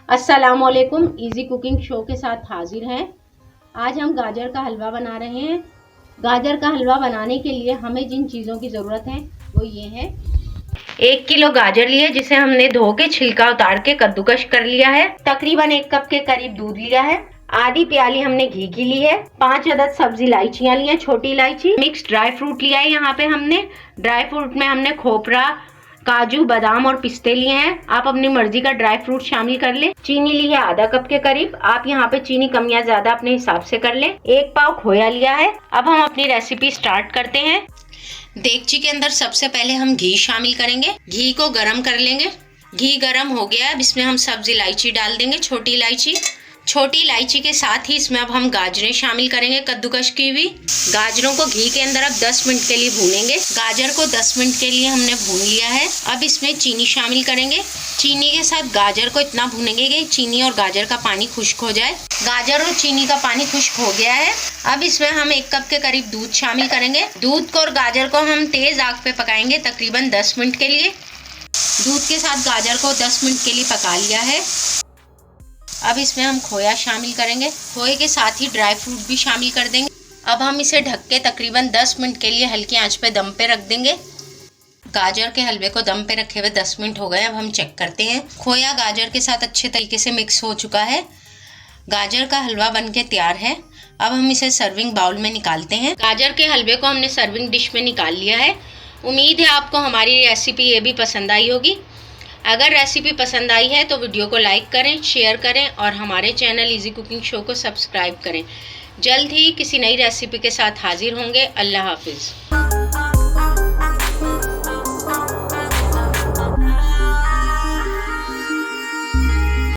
अस्सलामुअलैकुम, easy cooking show के साथ हाजिर हैं। आज हम गाजर का हलवा बना रहे हैं। गाजर का हलवा बनाने के लिए हमें जिन चीज़ों की ज़रूरत है वो ये है। 1 किलो गाजर लिए जिसे हमने धो के छिलका उतार के कद्दूकश कर लिया है। तकरीबन 1 कप के करीब दूध लिया है। आधी प्याली हमने घी की ली है। 5 अदद सब्जी इलायचियाँ ली हैं, छोटी इलायची। मिक्स ड्राई फ्रूट लिया है। यहाँ पे हमने ड्राई फ्रूट में हमने खोपरा, काजू, बादाम और पिस्ते लिए हैं। आप अपनी मर्जी का ड्राई फ्रूट शामिल कर लें। चीनी ली है आधा कप के करीब। आप यहाँ पे चीनी कम या ज्यादा अपने हिसाब से कर लें। 1 पाव खोया लिया है। अब हम अपनी रेसिपी स्टार्ट करते हैं। देगची के अंदर सबसे पहले हम घी शामिल करेंगे। घी को गरम कर लेंगे। घी गरम हो गया। अब इसमें हम सब्जी इलायची डाल देंगे, छोटी इलायची। छोटी इलायची के साथ ही इसमें अब हम गाजरें शामिल करेंगे, कद्दूकश की हुई। गाजरों को घी के अंदर अब 10 मिनट के लिए भूनेंगे। गाजर को 10 मिनट के लिए हमने भून लिया है। अब इसमें चीनी शामिल करेंगे। चीनी के साथ गाजर को इतना भूनेंगे कि चीनी और गाजर का पानी खुश्क हो जाए। गाजर और चीनी का पानी खुश्क हो गया है। अब इसमें हम 1 कप के करीब दूध शामिल करेंगे। दूध को और गाजर को हम तेज आग पे पकाएंगे तकरीबन 10 मिनट के लिए। दूध के साथ गाजर को 10 मिनट के लिए पका लिया है। अब इसमें हम खोया शामिल करेंगे। खोए के साथ ही ड्राई फ्रूट भी शामिल कर देंगे। अब हम इसे ढक के तकरीबन 10 मिनट के लिए हल्की आंच पे दम पे रख देंगे। गाजर के हलवे को दम पे रखे हुए 10 मिनट हो गए। अब हम चेक करते हैं। खोया गाजर के साथ अच्छे तरीके से मिक्स हो चुका है। गाजर का हलवा बनके तैयार है। अब हम इसे सर्विंग बाउल में निकालते हैं। गाजर के हलवे को हमने सर्विंग डिश में निकाल लिया है। उम्मीद है आपको हमारी रेसिपी ये भी पसंद आई होगी। अगर रेसिपी पसंद आई है तो वीडियो को लाइक करें, शेयर करें और हमारे चैनल इजी कुकिंग शो को सब्सक्राइब करें। जल्द ही किसी नई रेसिपी के साथ हाजिर होंगे। अल्लाह हाफिज़।